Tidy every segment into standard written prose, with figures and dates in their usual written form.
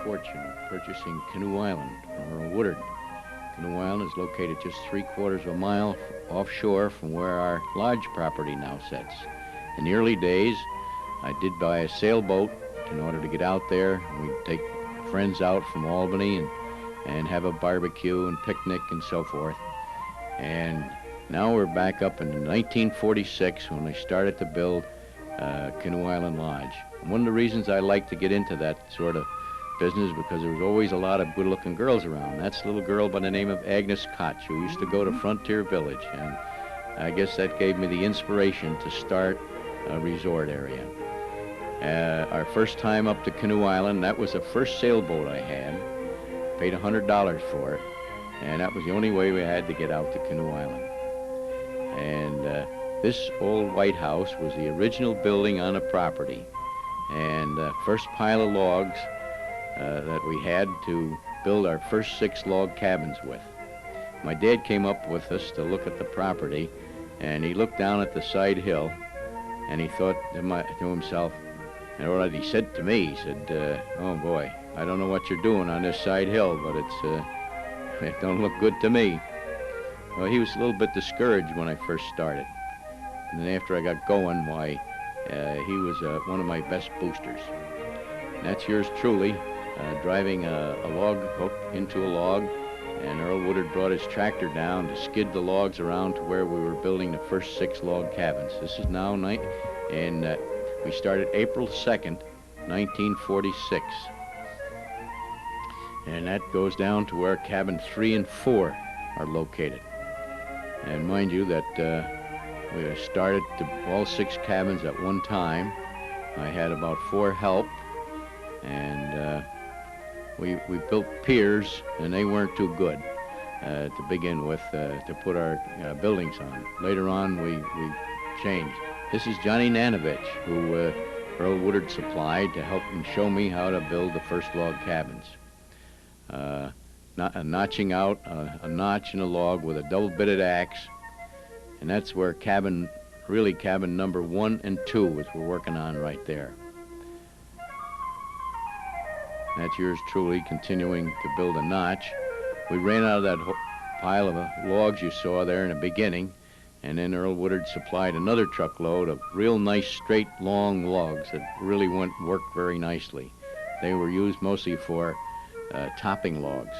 fortune purchasing Canoe Island from Earl Woodard. Canoe Island is located just 3/4 of a mile offshore from where our lodge property now sits. In the early days, I did buy a sailboat in order to get out there. We'd take friends out from Albany and have a barbecue and picnic and so forth. And now we're back up in 1946 when we started to build Canoe Island Lodge. And one of the reasons I like to get into that sort of business because there was always a lot of good-looking girls around. That's a little girl by the name of Agnes Koch, who used to go to Frontier Village, and I guess that gave me the inspiration to start a resort area. Our first time up to Canoe Island, that was the first sailboat I had. Paid $100 for it, and that was the only way we had to get out to Canoe Island. And this old White House was the original building on the property, and the first pile of logs that we had to build our first 6 log cabins with. My dad came up with us to look at the property, and he looked down at the side hill, and he thought to himself, and what he said to me, he said, oh boy, I don't know what you're doing on this side hill, but it don't look good to me. Well, he was a little bit discouraged when I first started. And then after I got going, why, he was one of my best boosters. And that's yours truly, driving a log hook into a log, and Earl Woodard brought his tractor down to skid the logs around to where we were building the first 6 log cabins. This is now and we started April 2nd, 1946. And that goes down to where cabin 3 and 4 are located. And mind you that we started all 6 cabins at one time. I had about 4 help, and we built piers, and they weren't too good to begin with to put our buildings on. Later on, we changed. This is Johnny Nanovich, who Earl Woodard supplied to help him show me how to build the first log cabins. Notching out a notch in a log with a double-bitted axe, and that's where cabin number 1 and 2 is we're working on right there. That's yours truly continuing to build a notch. We ran out of that pile of logs you saw there in the beginning, and then Earl Woodard supplied another truckload of real nice straight long logs that really worked very nicely. They were used mostly for topping logs.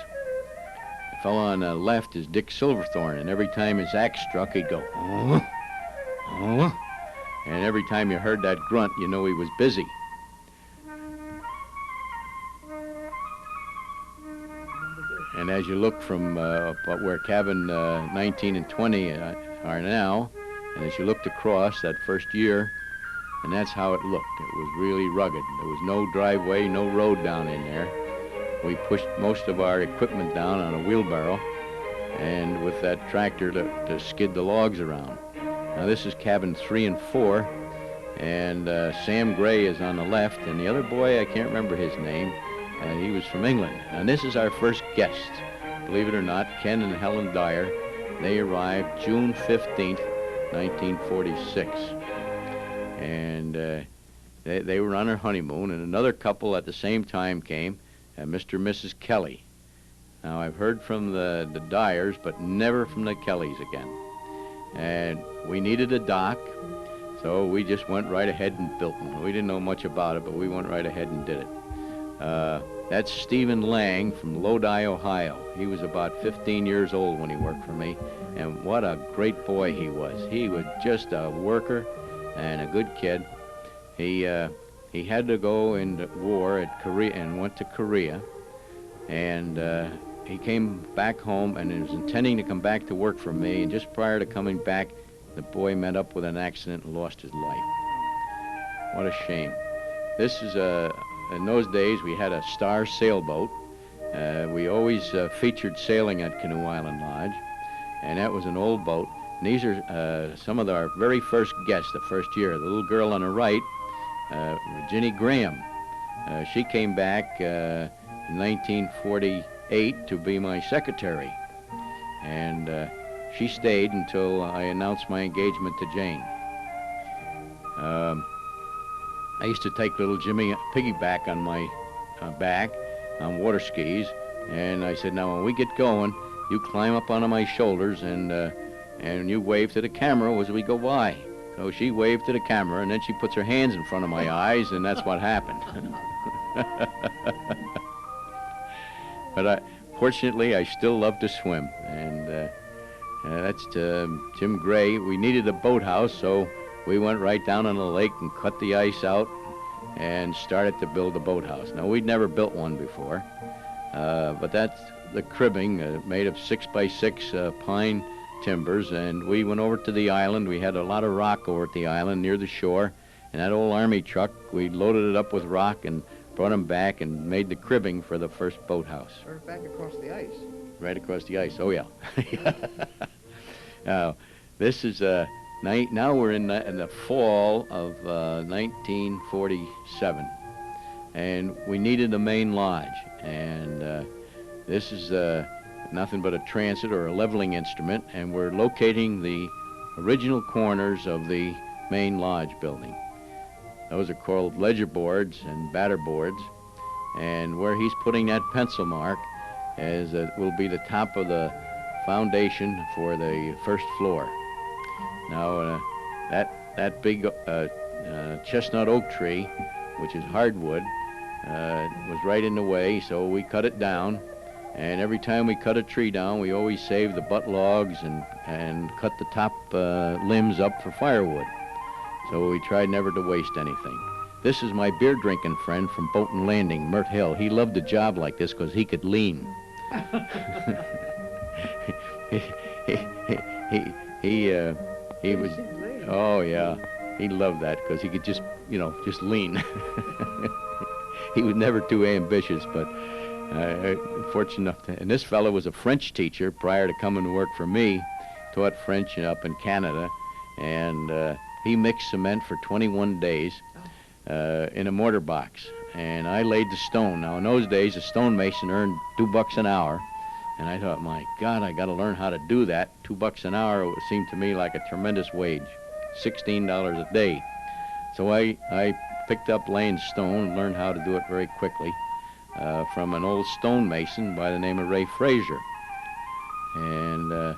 The fellow on the left is Dick Silverthorne, and every time his axe struck, he'd go, oh, oh, and every time you heard that grunt, you know he was busy. And as you look from where cabin 19 and 20 are now, and as you looked across that first year, and that's how it looked. It was really rugged. There was no driveway, no road down in there. We pushed most of our equipment down on a wheelbarrow, and with that tractor to skid the logs around. Now this is cabin 3 and 4, and Sam Gray is on the left, and the other boy, I can't remember his name, he was from England. And this is our first guests. Believe it or not, Ken and Helen Dyer. They arrived June 15th, 1946. And they were on their honeymoon, and another couple at the same time came, Mr. and Mrs. Kelly. Now, I've heard from the Dyers, but never from the Kellys again. And we needed a dock, so we just went right ahead and built one. We didn't know much about it, but we went right ahead and did it. That's Stephen Lang from Lodi, Ohio. He was about 15 years old when he worked for me, and what a great boy he was. He was just a worker and a good kid. He had to go into war at Korea and went to Korea, and he came back home and he was intending to come back to work for me, and just prior to coming back, the boy met up with an accident and lost his life. What a shame. This is in those days, we had a Star sailboat. We always featured sailing at Canoe Island Lodge, and that was an old boat. And these are some of our very first guests the first year. The little girl on the right, Virginia Graham. She came back in 1948 to be my secretary, and she stayed until I announced my engagement to Jane. I used to take little Jimmy piggyback on my back, on water skis. And I said, now when we get going, you climb up onto my shoulders and you wave to the camera as we go by. So she waved to the camera, and then she puts her hands in front of my eyes, and that's what happened. But fortunately, I still love to swim, and that's Jim Gray. We needed a boathouse, so we went right down on the lake and cut the ice out and started to build a boathouse. Now, we'd never built one before, but that's the cribbing made of 6x6 pine timbers, and we went over to the island. We had a lot of rock over at the island near the shore, and that old Army truck, we loaded it up with rock and brought them back and made the cribbing for the first boathouse. Right back across the ice. Right across the ice, oh yeah. This is, now we're in the fall of 1947, and we needed a main lodge, and this is nothing but a transit or a leveling instrument, and we're locating the original corners of the main lodge building. Those are called ledger boards and batter boards, and where he's putting that pencil mark will be the top of the foundation for the first floor. Now that big chestnut oak tree, which is hardwood, was right in the way, so we cut it down. And every time we cut a tree down, we always save the butt logs and cut the top limbs up for firewood. So we tried never to waste anything. This is my beer drinking friend from Boaton Landing, Mert Hill. He loved a job like this because he could lean. he was, oh yeah, he loved that because he could just lean. He was never too ambitious, but fortunate enough to, and this fellow was a French teacher prior to coming to work for me, taught French up in Canada, and he mixed cement for 21 days in a mortar box, and I laid the stone. Now in those days, a stonemason earned $2 an hour, and I thought, my God, I got to learn how to do that. $2 an hour would seem to me like a tremendous wage, $16 a day. So I picked up laying stone and learned how to do it very quickly. From an old stonemason by the name of Ray Frazier. And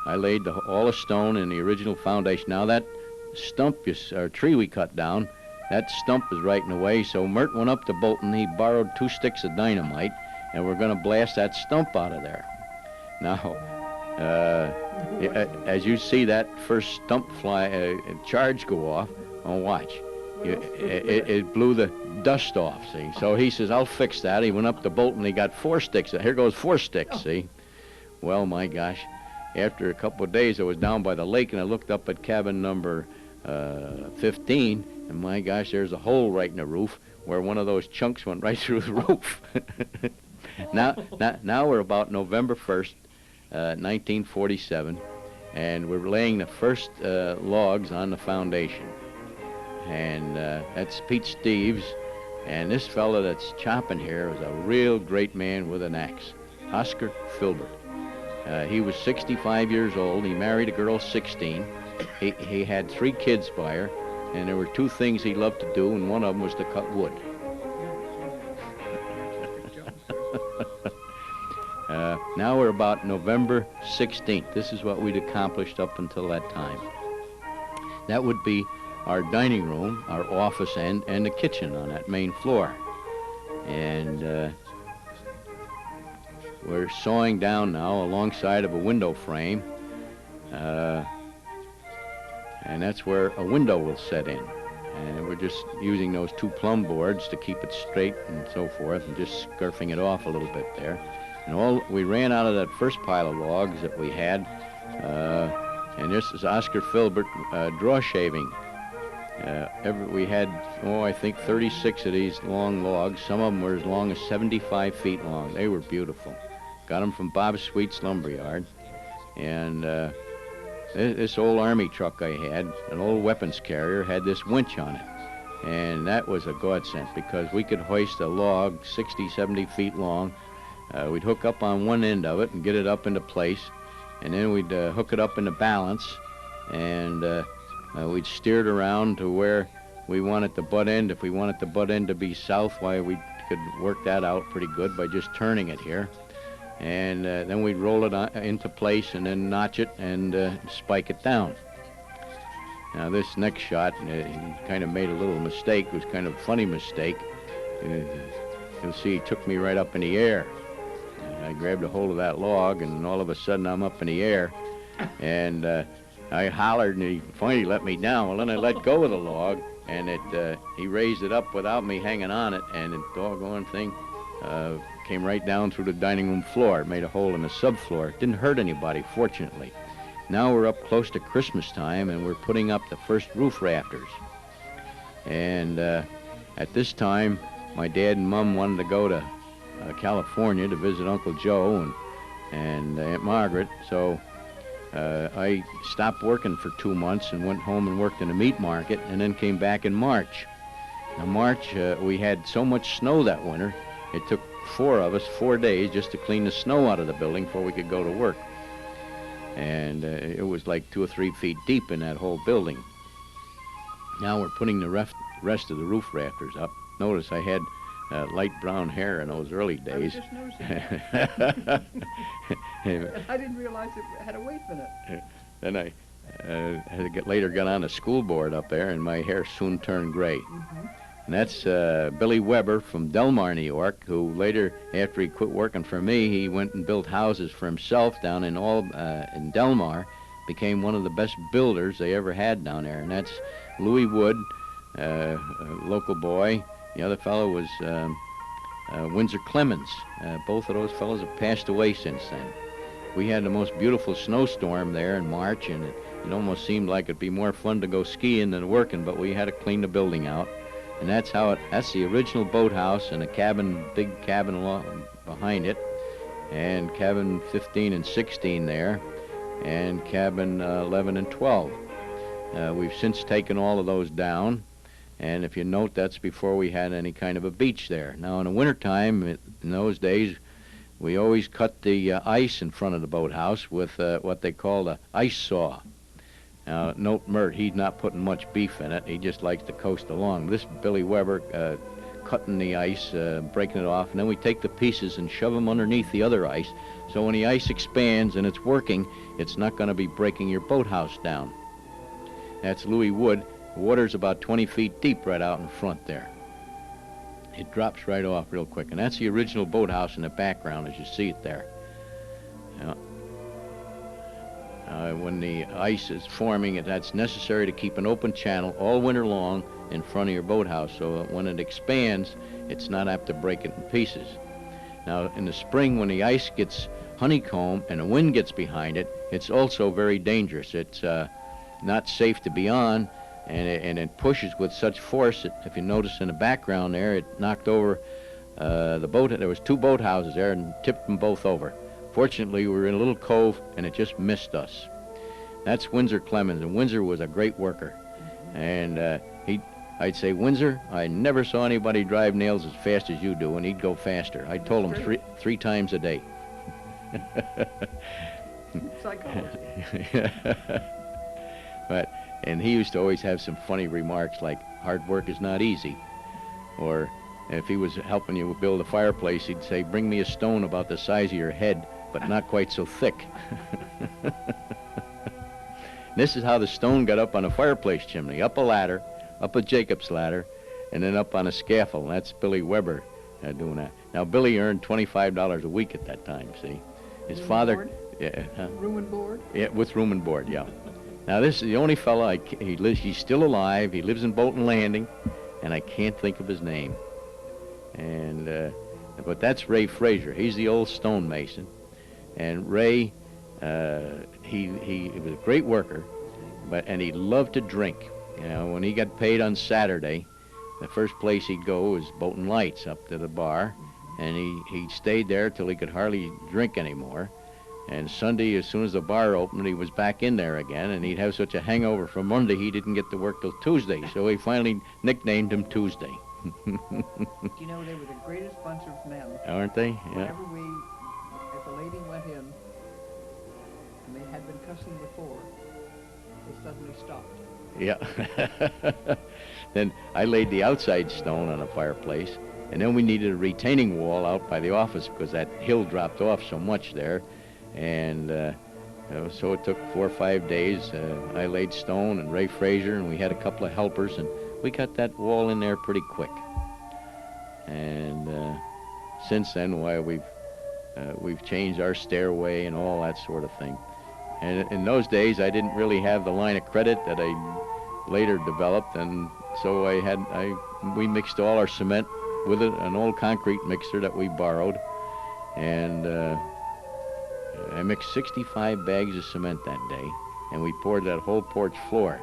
I laid all the stone in the original foundation. Now that stump, or tree we cut down, that stump is right in the way, so Mert went up to Bolton. He borrowed 2 sticks of dynamite, and we're going to blast that stump out of there. Now, as you see that first stump charge go off, watch. It blew the dust off, see? So he says, I'll fix that. He went up to Bolton. He got 4 sticks. Here goes 4 sticks, see? Well, my gosh. After a couple of days, I was down by the lake, and I looked up at cabin number 15, and my gosh, there's a hole right in the roof where one of those chunks went right through the roof. Now we're about November 1st, 1947, and we're laying the first logs on the foundation. And that's Pete Steves, and this fella that's chopping here is a real great man with an axe, Oscar Filbert. He was 65 years old. He married a girl 16. He had 3 kids by her, and there were 2 things he loved to do, and one of them was to cut wood. Now we're about November 16th. This is what we'd accomplished up until that time. That would be our dining room, our office, and the kitchen on that main floor. And we're sawing down now alongside of a window frame, and that's where a window will set in. And we're just using those 2 plumb boards to keep it straight and so forth, and just scurfing it off a little bit there. And we ran out of that first pile of logs that we had, and this is Oscar Filbert draw shaving. We had, I think 36 of these long logs. Some of them were as long as 75 feet long. They were beautiful. Got them from Bob Sweet's lumberyard. And this old Army truck I had, an old weapons carrier, had this winch on it. And that was a godsend because we could hoist a log 60, 70 feet long. We'd hook up on one end of it and get it up into place. And then we'd hook it up into balance. And we'd steer it around to where we wanted the butt end. If we wanted the butt end to be south, why, we'd could work that out pretty good by just turning it here. And then we'd roll it into place and then notch it and spike it down. Now this next shot, he kind of made a little mistake. It was kind of a funny mistake. You'll see he took me right up in the air. And I grabbed a hold of that log, and all of a sudden I'm up in the air. And I hollered, and he finally let me down. Well, then I let go of the log, and he raised it up without me hanging on it, and the doggone thing came right down through the dining room floor. It made a hole in the subfloor. It didn't hurt anybody, fortunately. Now we're up close to Christmas time, and we're putting up the first roof rafters. And at this time, my dad and Mom wanted to go to California to visit Uncle Joe and Aunt Margaret, so I stopped working for 2 months and went home and worked in a meat market, and then came back in March. Now March, we had so much snow that winter, it took 4 of us 4 days just to clean the snow out of the building before we could go to work. And it was like 2 or 3 feet deep in that whole building. Now we're putting the rest of the roof rafters up. Notice I had light brown hair in those early days. I was just noticing that. And I didn't realize it had a weight in it. Then I later got on the school board up there, and my hair soon turned gray. Mm-hmm. And that's Billy Weber from Delmar, New York, who later, after he quit working for me, he went and built houses for himself down in Delmar, became one of the best builders they ever had down there. And that's Louis Wood, a local boy. The other fellow was Windsor Clemens. Both of those fellows have passed away since then. We had the most beautiful snowstorm there in March, and it almost seemed like it'd be more fun to go skiing than working, but we had to clean the building out. And that's the original boathouse, and a cabin, big cabin behind it, and cabin 15 and 16 there, and cabin 11 and 12. We've since taken all of those down, and if you note, that's before we had any kind of a beach there. Now in the wintertime, in those days, we always cut the ice in front of the boathouse with what they call the ice saw. Now, note Mert, he's not putting much beef in it. He just likes to coast along. This Billy Weber cutting the ice, breaking it off, and then we take the pieces and shove them underneath the other ice. So when the ice expands and it's working, it's not going to be breaking your boathouse down. That's Louis Wood. The water's about 20 feet deep right out in front there. It drops right off real quick. And that's the original boathouse in the background as you see it there. When the ice is forming, that's necessary to keep an open channel all winter long in front of your boathouse, so that when it expands, it's not apt to break it in pieces. Now, in the spring, when the ice gets honeycomb and the wind gets behind it, it's also very dangerous. It's not safe to be on, and it pushes with such force that, if you notice in the background there, it knocked over the boat. There was 2 boathouses there and tipped them both over. Fortunately, we were in a little cove, and it just missed us. That's Windsor Clemens, and Windsor was a great worker. And I'd say, Windsor, I never saw anybody drive nails as fast as you do, and he'd go faster. I told him three times a day. Psychology. And he used to always have some funny remarks like, hard work is not easy. Or if he was helping you build a fireplace, he'd say, bring me a stone about the size of your head, but not quite so thick. This is how the stone got up on a fireplace chimney, up a ladder, up a Jacob's ladder, and then up on a scaffold. That's Billy Weber doing that. Now, Billy earned $25 a week at that time, see? His father... Yeah, room and board? Yeah, with room and board, yeah. Now, this is the only fellow, he's still alive. He lives in Bolton Landing, and I can't think of his name. And but that's Ray Frazier. He's the old stonemason. And Ray, he was a great worker, and he loved to drink. You know, when he got paid on Saturday, the first place he'd go was Bolton Lights, up to the bar, and he stayed there till he could hardly drink anymore. And Sunday, as soon as the bar opened, he was back in there again, and he'd have such a hangover from Monday he didn't get to work till Tuesday, so he finally nicknamed him Tuesday. Do you know, they were the greatest bunch of men. Aren't they? Yeah. Whenever if a lady went in and they had been cussing before, they suddenly stopped. Yeah. Then I laid the outside stone on a fireplace, And then we needed a retaining wall out by the office because that hill dropped off so much there. And so it took 4 or 5 days. I laid stone and Ray Frazier, and we had a couple of helpers, and we got that wall in there pretty quick. And since then, why we've changed our stairway and all that sort of thing. And in those days, I didn't really have the line of credit that I later developed, and so we mixed all our cement with an old concrete mixer that we borrowed, and I mixed 65 bags of cement that day, and we poured that whole porch floor.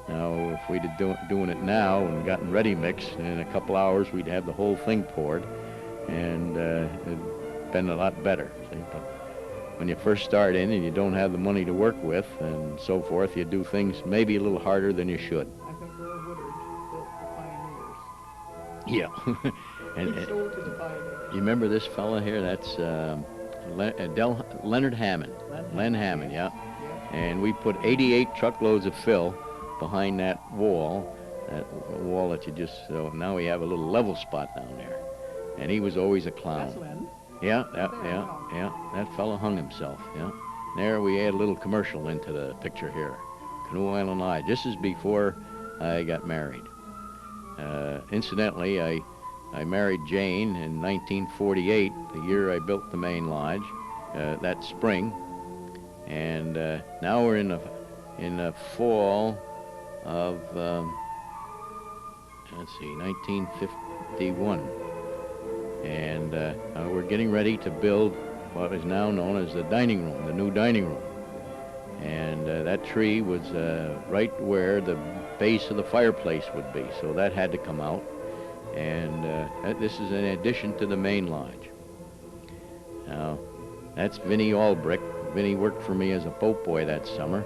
Now, if we'd have doing it now and gotten ready mix, in a couple hours we'd have the whole thing poured, and it'd been a lot better. See? But when you first start in and you don't have the money to work with and so forth, you do things maybe a little harder than you should. I think Earl Woodard built the Pioneers. Yeah. And He sold to the Pioneers. you remember this fella here? That's Leonard Hammond. Len Hammond, yeah. And we put 88 truckloads of fill behind that wall that you just, so now we have a little level spot down there. And he was always a clown. That's Len. Yeah, that fella hung himself, yeah. There we add a little commercial into the picture here. Canoe Island Lodge. This is before I got married. Incidentally, I married Jane in 1948, the year I built the main lodge, that spring. And now we're in the fall of, let's see, 1951. And we're getting ready to build what is now known as the dining room, the new dining room. And that tree was right where the base of the fireplace would be, so that had to come out. And this is in addition to the main lodge. Now, that's Vinnie Albrecht. Vinnie worked for me as a boat boy that summer,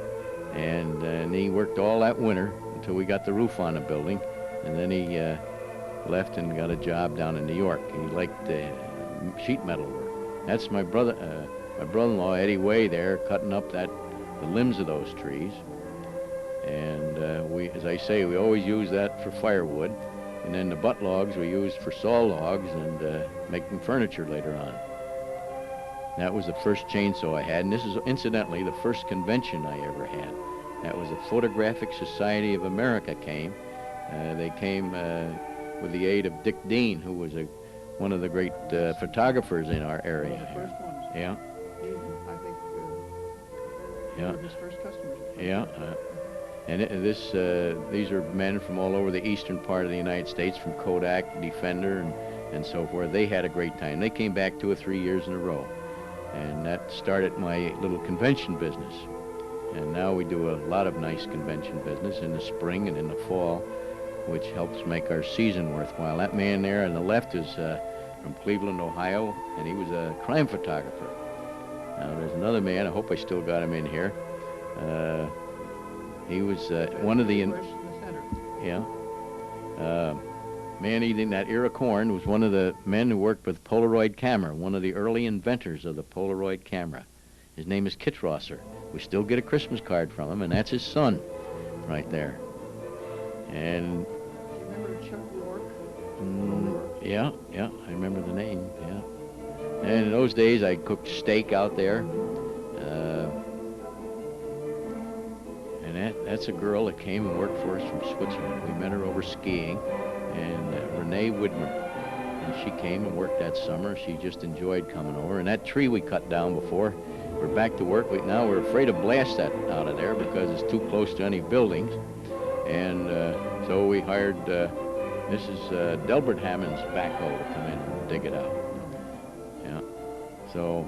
and he worked all that winter until we got the roof on the building, and then he left and got a job down in New York. He liked sheet metal work. That's my brother-in-law Eddie Way there, cutting up the limbs of those trees. And we, as I say, we always use that for firewood, and then the butt logs we used for saw logs and making furniture later on. That was the first chainsaw I had, and this is incidentally the first convention I ever had. That was the Photographic Society of America came. They came with the aid of Dick Dean, who was one of the great photographers in our area. The first ones. Yeah. I think Yeah. were his first customers. Yeah. And these are men from all over the eastern part of the United States, from Kodak, Defender, and so forth. They had a great time. They came back 2 or 3 years in a row. And that started my little convention business. And now we do a lot of nice convention business in the spring and in the fall, which helps make our season worthwhile. That man there on the left is from Cleveland, Ohio, and he was a crime photographer. Now there's another man, I hope I still got him in here. He was one of the... In the center. Yeah. Man eating that ear of corn was one of the men who worked with Polaroid camera, one of the early inventors of the Polaroid camera. His name is Kitrosser. We still get a Christmas card from him, and that's his son right there. And... Do you remember Chuck Rourke? Yeah, I remember the name, yeah. And in those days, I cooked steak out there. And that's a girl that came and worked for us from Switzerland. We met her over skiing. And Renee Widmer, and she came and worked that summer. She just enjoyed coming over. And that tree we cut down before, we're back to work. Now we're afraid to blast that out of there because it's too close to any buildings. And so we hired Mrs. Delbert Hammond's backhoe to come in and dig it out. Yeah. So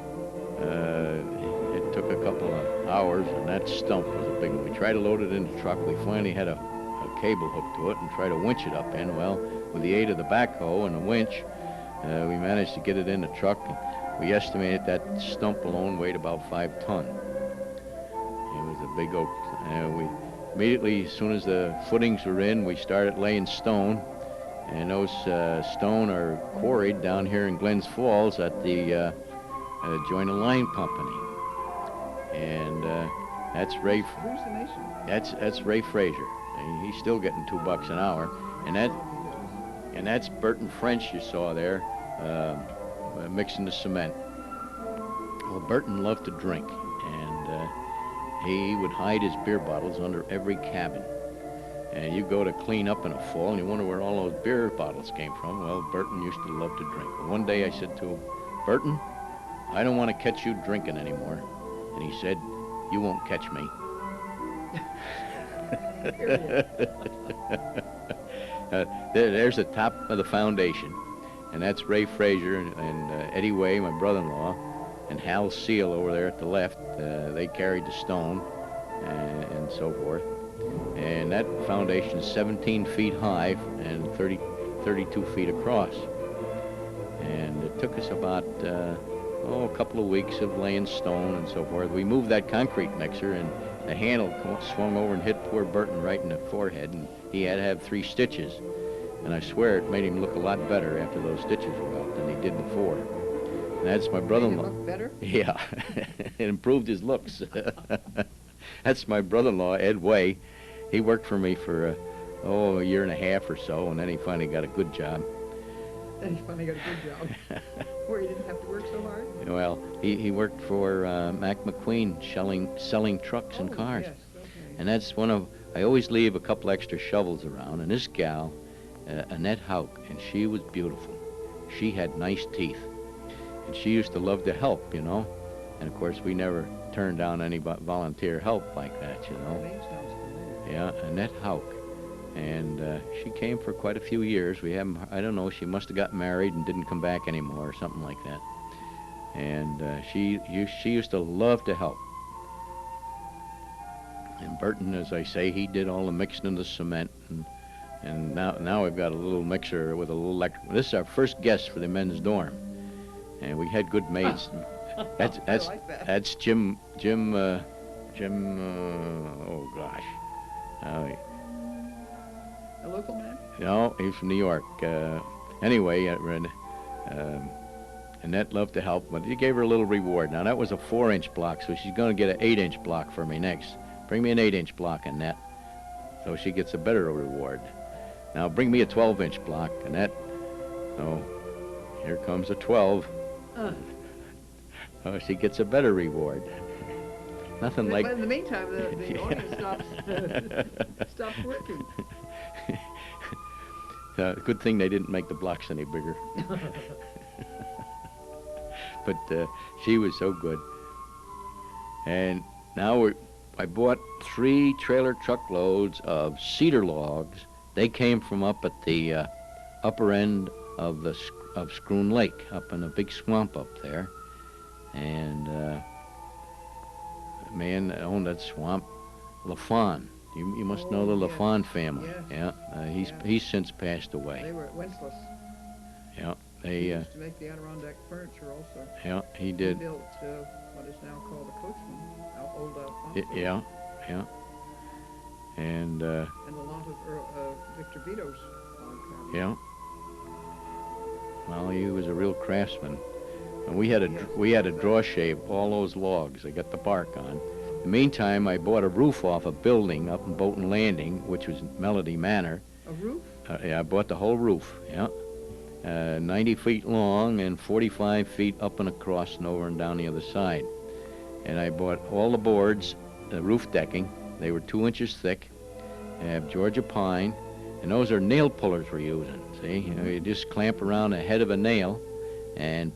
it took a couple of hours, and that stump was a big one. We tried to load it in the truck. We finally had a cable hook to it and try to winch it up in. Well, with the aid of the backhoe and the winch, we managed to get it in the truck. We estimated that stump alone weighed about 5 tons. It was a big oak. We immediately, as soon as the footings were in, we started laying stone. And those stone are quarried down here in Glens Falls at the Joint Line Company. And that's Ray. Who's the nation? That's Ray Frazier. He's still getting $2 an hour, and that, And that's Burton French you saw there, mixing the cement. Well, Burton loved to drink, and he would hide his beer bottles under every cabin. And you go to clean up in a fall, and you wonder where all those beer bottles came from. Well, Burton used to love to drink. Well, one day I said to him, "Burton, I don't want to catch you drinking anymore." And he said, "You won't catch me." There's the top of the foundation, and that's Ray Frazier and Eddie Way, my brother-in-law, and Hal Seal over there at the left. They carried the stone and so forth. And that foundation is 17 feet high and 32 feet across. And it took us about a couple of weeks of laying stone and so forth. We moved that concrete mixer, and the handle swung over and hit poor Burton right in the forehead, and he had to have 3 stitches. And I swear it made him look a lot better after those stitches were out than he did before. And that's my brother-in-law. Made him look better? Yeah, it improved his looks. That's my brother-in-law, Ed Way. He worked for me for a year and a half or so, and then he finally got a good job. Then he finally got a good job, where he didn't have to work so hard? Well, he worked for Mac McQueen selling trucks and cars. Yes, okay. And that's I always leave a couple extra shovels around, and this gal, Annette Hauk, and she was beautiful. She had nice teeth, and she used to love to help, you know. And of course, we never turned down any volunteer help like that, you know. The name sounds familiar. Yeah, Annette Hauk. And she came for quite a few years. I don't know, she must have got married and didn't come back anymore or something like that. And she used to love to help. And Burton, as I say, he did all the mixing of the cement. And now we've got a little mixer with a little electric. This is our first guest for the men's dorm. And we had good maids. That's I like that. That's Jim, oh gosh. A local man? No, he's from New York. Anyway, Annette loved to help, but he gave her a little reward. Now, that was a 4-inch block, so she's going to get an 8-inch block for me next. Bring me an 8-inch block, Annette. So she gets a better reward. Now, bring me a 12-inch block, Annette. So, here comes a 12. Oh, she gets a better reward. Nothing like... But in the meantime, the audience stops working. Good thing they didn't make the blocks any bigger. But she was so good. And now I bought 3 trailer truckloads of cedar logs. They came from up at the upper end of Scroon Lake, up in a big swamp up there. And the man that owned that swamp, LaFawn. You must know the yes. LaFawn family. Yes. Yeah, he's since passed away. They were at Wenceslas. Yeah, He used to make the Adirondack furniture also. yeah, he He did. built what is now called the Coachman, old Alfonso. Yeah. And And a lot of Victor Vito's log cabins. yeah. Well, he was a real craftsman. And we had to draw shave all those logs. I got the bark on. In the meantime, I bought a roof off a building up in Boaton Landing, which was Melody Manor. A roof? Yeah, I bought the whole roof, yeah. 90 feet long and 45 feet up and across and over and down the other side. And I bought all the boards, the roof decking. They were 2 inches thick. I have Georgia pine, and those are nail pullers we're using, see? You just clamp around the head of a nail and